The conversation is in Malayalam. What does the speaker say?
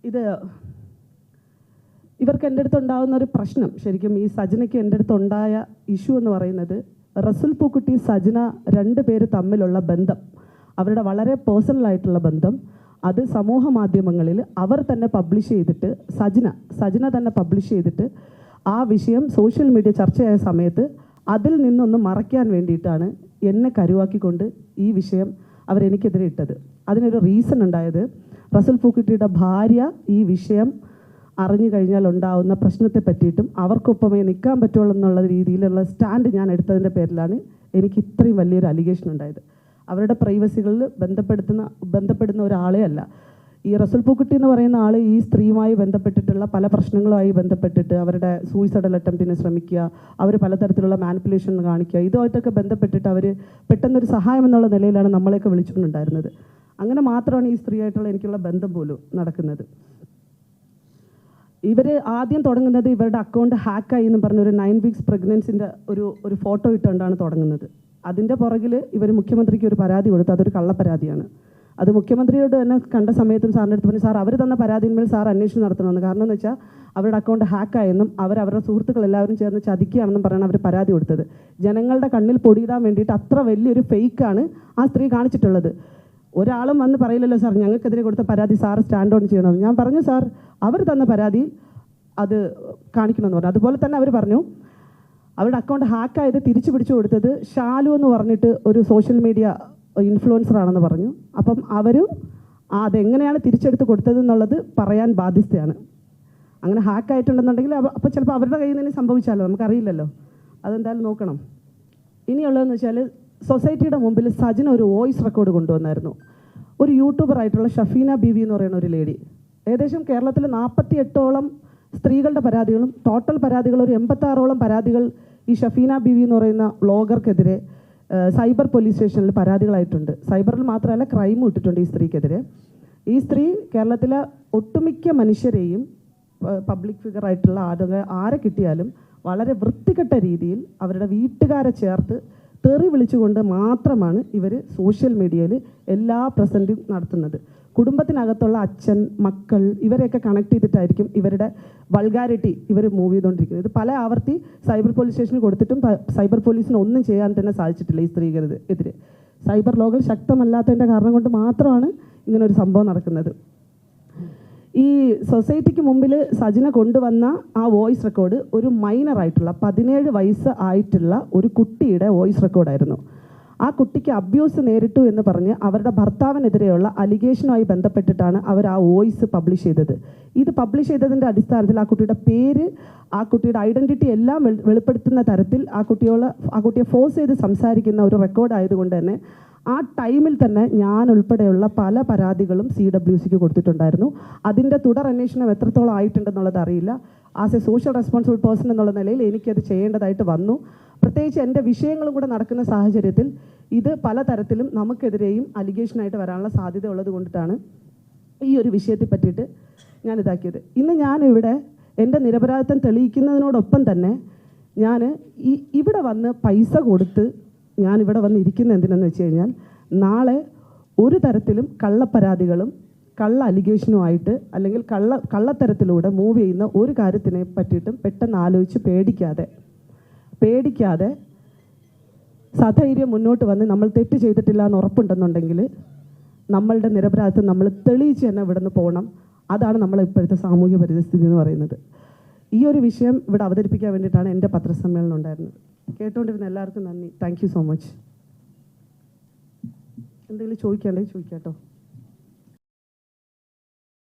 ഇത് ഇവർക്ക് എൻ്റെ അടുത്തുണ്ടാകുന്ന ഒരു പ്രശ്നം, ശരിക്കും ഈ സജനയ്ക്ക് എൻ്റെ അടുത്തുണ്ടായ ഇഷ്യൂ എന്ന് പറയുന്നത്, റസുൽ പൂക്കുട്ടി സജന 2 പേര് തമ്മിലുള്ള ബന്ധം, അവരുടെ വളരെ പേഴ്സണലായിട്ടുള്ള ബന്ധം, അത് സമൂഹ മാധ്യമങ്ങളിൽ അവർ തന്നെ പബ്ലിഷ് ചെയ്തിട്ട്, സജന തന്നെ പബ്ലിഷ് ചെയ്തിട്ട് ആ വിഷയം സോഷ്യൽ മീഡിയ ചർച്ചയായ സമയത്ത് അതിൽ നിന്നൊന്ന് മറയ്ക്കാൻ വേണ്ടിയിട്ടാണ് എന്നെ കരുവാക്കിക്കൊണ്ട് ഈ വിഷയം അവരെനിക്കെതിരെ ഇട്ടത്. അതിനൊരു റീസൺ ഉണ്ടായത്, റസുൽ പൂക്കുട്ടിയുടെ ഭാര്യ ഈ വിഷയം അറിഞ്ഞു കഴിഞ്ഞാൽ ഉണ്ടാവുന്ന പ്രശ്നത്തെ പറ്റിയിട്ടും അവർക്കൊപ്പമേ നിൽക്കാൻ പറ്റുള്ളൂ എന്നുള്ള രീതിയിലുള്ള സ്റ്റാൻഡ് ഞാൻ എടുത്തതിൻ്റെ പേരിലാണ് എനിക്ക് ഇത്രയും വലിയൊരു അലിഗേഷൻ ഉണ്ടായത്. അവരുടെ പ്രൈവസികളിൽ ബന്ധപ്പെടുന്ന ഒരാളെ അല്ല ഈ റസുൽ പൂക്കുട്ടി എന്ന് പറയുന്ന ആൾ. ഈ സ്ത്രീയുമായി ബന്ധപ്പെട്ടിട്ടുള്ള പല പ്രശ്നങ്ങളുമായി ബന്ധപ്പെട്ടിട്ട് അവരുടെ സൂയിസൈഡൽ അറ്റംപ്റ്റിന് ശ്രമിക്കുക, അവർ പലതരത്തിലുള്ള മാനിപ്പുലേഷൻ കാണിക്കുക, ഇതുമായിട്ടൊക്കെ ബന്ധപ്പെട്ടിട്ട് അവർ പെട്ടെന്നൊരു സഹായം എന്നുള്ള നിലയിലാണ് നമ്മളെയൊക്കെ വിളിച്ചുകൊണ്ടുണ്ടായിരുന്നത്. അങ്ങനെ മാത്രമാണ് ഈ സ്ത്രീയായിട്ടുള്ള എനിക്കുള്ള ബന്ധം പോലും നടക്കുന്നത്. ഇവർ ആദ്യം തുടങ്ങുന്നത് ഇവരുടെ അക്കൗണ്ട് ഹാക്കായി എന്ന് പറഞ്ഞൊരു 9 വീക്സ് പ്രഗ്നൻസിൻ്റെ ഒരു ഫോട്ടോ ഇട്ടുകൊണ്ടാണ് തുടങ്ങുന്നത്. അതിൻ്റെ പുറകിൽ ഇവർ മുഖ്യമന്ത്രിക്ക് ഒരു പരാതി കൊടുത്തു. അതൊരു കള്ളപ്പരാതിയാണ്. അത് മുഖ്യമന്ത്രിയോട് തന്നെ കണ്ട സമയത്തും സാറിൻ്റെ അടുത്ത് പറഞ്ഞു, സാർ അവർ തന്ന പരാതിന്മേൽ സാർ അന്വേഷണം നടത്തണമെന്ന്. കാരണം എന്ന് വെച്ചാൽ അവരുടെ അക്കൗണ്ട് ഹാക്കായെന്നും അവരുടെ സുഹൃത്തുക്കൾ എല്ലാവരും ചേർന്ന് ചതിക്കുകയാണെന്നും പറഞ്ഞാണ് അവർ പരാതി കൊടുത്തത്. ജനങ്ങളുടെ കണ്ണിൽ പൊടിയിടാൻ വേണ്ടിയിട്ട് അത്ര വലിയൊരു ഫേക്കാണ് ആ സ്ത്രീ കാണിച്ചിട്ടുള്ളത്. ഒരാളും വന്ന് പറയില്ലല്ലോ സാർ ഞങ്ങൾക്കെതിരെ കൊടുത്ത പരാതി സാർ സ്റ്റാൻഡ് ഓൺ ചെയ്യണമെന്ന്. ഞാൻ പറഞ്ഞു സാർ അവർ തന്ന പരാതി അത് കാണിക്കണമെന്ന് പറഞ്ഞു. അതുപോലെ തന്നെ അവർ പറഞ്ഞു അവരുടെ അക്കൗണ്ട് ഹാക്കായത് തിരിച്ചു പിടിച്ചു കൊടുത്തത് ഷാലു എന്ന് പറഞ്ഞിട്ട് ഒരു സോഷ്യൽ മീഡിയ ഇൻഫ്ലുവൻസർ ആണെന്ന് പറഞ്ഞു. അപ്പം അവരും അതെങ്ങനെയാണ് തിരിച്ചെടുത്ത് കൊടുത്തതെന്നുള്ളത് പറയാൻ ബാധ്യസ്ഥയാണ്. അങ്ങനെ ഹാക്കായിട്ടുണ്ടെന്നുണ്ടെങ്കിൽ അപ്പോൾ ചിലപ്പോൾ അവരുടെ കയ്യിൽ നിന്ന് സംഭവിച്ചാലോ, നമുക്കറിയില്ലല്ലോ. അതെന്തായാലും നോക്കണം. ഇനിയുള്ളതെന്ന് വെച്ചാൽ സൊസൈറ്റിയുടെ മുമ്പിൽ സജിന ഒരു വോയിസ് റെക്കോർഡ് കൊണ്ടുവന്നായിരുന്നു. ഒരു യൂട്യൂബറായിട്ടുള്ള ഷഫീന ബീവി എന്ന് പറയുന്ന ഒരു ലേഡി, ഏകദേശം കേരളത്തിൽ 48ഓളം സ്ത്രീകളുടെ പരാതികളും ടോട്ടൽ പരാതികൾ ഒരു 86ഓളം പരാതികൾ ഈ ഷഫീന ബീവി എന്ന് പറയുന്ന വ്ളോഗർക്കെതിരെ സൈബർ പോലീസ് സ്റ്റേഷനിൽ പരാതികളായിട്ടുണ്ട്. സൈബറിൽ മാത്രമല്ല ക്രൈമും ഇട്ടിട്ടുണ്ട് ഈ സ്ത്രീക്കെതിരെ. ഈ സ്ത്രീ കേരളത്തിലെ ഒട്ടുമിക്ക മനുഷ്യരെയും പബ്ലിക് ഫിഗറായിട്ടുള്ള ആരെ കിട്ടിയാലും വളരെ വൃത്തികെട്ട രീതിയിൽ അവരുടെ വീട്ടുകാരെ ചേർത്ത് തെറി വിളിച്ചുകൊണ്ട് മാത്രമാണ് ഇവർ സോഷ്യൽ മീഡിയയിൽ എല്ലാ പ്രസൻറ്റും നടത്തുന്നത്. കുടുംബത്തിനകത്തുള്ള അച്ഛൻ, മക്കൾ ഇവരെയൊക്കെ കണക്ട് ചെയ്തിട്ടായിരിക്കും ഇവരുടെ വൾഗാരിറ്റി ഇവർ മൂവ് ചെയ്തുകൊണ്ടിരിക്കുന്നത്. ഇത് പല ആവർത്തി സൈബർ പോലീസ് സ്റ്റേഷനിൽ കൊടുത്തിട്ടും സൈബർ പോലീസിന് ഒന്നും ചെയ്യാൻ തന്നെ സാധിച്ചിട്ടില്ല ഈ സ്ത്രീകൾക്കെതിരെ. സൈബർ ലോകൾ ശക്തമല്ലാത്തതിൻ്റെ കാരണം കൊണ്ട് മാത്രമാണ് ഇങ്ങനൊരു സംഭവം നടക്കുന്നത്. ഈ സൊസൈറ്റിക്ക് മുമ്പിൽ സജിന കൊണ്ടുവന്ന ആ വോയിസ് റെക്കോർഡ് ഒരു മൈനറായിട്ടുള്ള 17 വയസ്സ് ആയിട്ടുള്ള ഒരു കുട്ടിയുടെ വോയിസ് റെക്കോർഡായിരുന്നു. ആ കുട്ടിക്ക് അബ്യൂസ് നേരിട്ടു എന്ന് പറഞ്ഞ് അവരുടെ ഭർത്താവിനെതിരെയുള്ള അലിഗേഷനുമായി ബന്ധപ്പെട്ടിട്ടാണ് അവർ ആ വോയിസ് പബ്ലിഷ് ചെയ്തത്. ഇത് പബ്ലിഷ് ചെയ്തതിൻ്റെ അടിസ്ഥാനത്തിൽ ആ കുട്ടിയുടെ പേര്, ആ കുട്ടിയുടെ ഐഡൻറ്റിറ്റി എല്ലാം വെളിപ്പെടുത്തുന്ന തരത്തിൽ ആ കുട്ടിയെ ഫോഴ്സ് ചെയ്ത് സംസാരിക്കുന്ന ഒരു റെക്കോർഡ് ആയതുകൊണ്ട് തന്നെ ആ ടൈമിൽ തന്നെ ഞാൻ ഉൾപ്പെടെയുള്ള പല പരാതികളും CWCക്ക് കൊടുത്തിട്ടുണ്ടായിരുന്നു. അതിൻ്റെ തുടർ അന്വേഷണം എത്രത്തോളം ആയിട്ടുണ്ടെന്നുള്ളത് അറിയില്ല. As A social responsible person എന്നുള്ള നിലയിൽ എനിക്കത് ചെയ്യേണ്ടതായിട്ട് വന്നു. പ്രത്യേകിച്ച് എൻ്റെ വിഷയങ്ങളും കൂടെ നടക്കുന്ന സാഹചര്യത്തിൽ ഇത് പലതരത്തിലും നമുക്കെതിരെയും അലിഗേഷനായിട്ട് വരാനുള്ള സാധ്യത ഉള്ളത് കൊണ്ടിട്ടാണ് ഈ ഒരു വിഷയത്തെ പറ്റിയിട്ട് ഞാൻ ഇതാക്കിയത്. ഇന്ന് ഞാനിവിടെ എൻ്റെ നിരപരാധിത്വം തെളിയിക്കുന്നതിനോടൊപ്പം തന്നെ ഞാൻ ഇവിടെ വന്ന് പൈസ കൊടുത്ത് ഞാനിവിടെ വന്ന് ഇരിക്കുന്നത് എന്തിനെന്ന് വെച്ച് കഴിഞ്ഞാൽ നാളെ ഒരു തരത്തിലും കള്ളപ്പരാതികളും കള്ള അലിഗേഷനുമായിട്ട് അല്ലെങ്കിൽ കള്ളത്തരത്തിലൂടെ മൂവ് ചെയ്യുന്ന ഒരു കാര്യത്തിനെ പറ്റിയിട്ടും പെട്ടെന്ന് ആലോചിച്ച് പേടിക്കാതെ സധൈര്യം മുന്നോട്ട് വന്ന് നമ്മൾ തെറ്റ് ചെയ്തിട്ടില്ല എന്ന് ഉറപ്പുണ്ടെന്നുണ്ടെങ്കിൽ നമ്മളുടെ നിരപരാധിത്വം നമ്മൾ തെളിയിച്ച് തന്നെ ഇവിടെ നിന്ന് പോകണം. അതാണ് നമ്മളെ ഇപ്പോഴത്തെ സാമൂഹ്യ പരിസ്ഥിതി എന്ന് പറയുന്നത്. ഈ ഒരു വിഷയം ഇവിടെ അവതരിപ്പിക്കാൻ വേണ്ടിയിട്ടാണ് എൻ്റെ പത്രസമ്മേളനം ഉണ്ടായിരുന്നത്. കേട്ടുകൊണ്ടിരുന്ന എല്ലാവർക്കും നന്ദി. Thank you so much. എന്തെങ്കിലും ചോദിക്കാണ്ടെങ്കിൽ ചോദിക്കാം കേട്ടോ.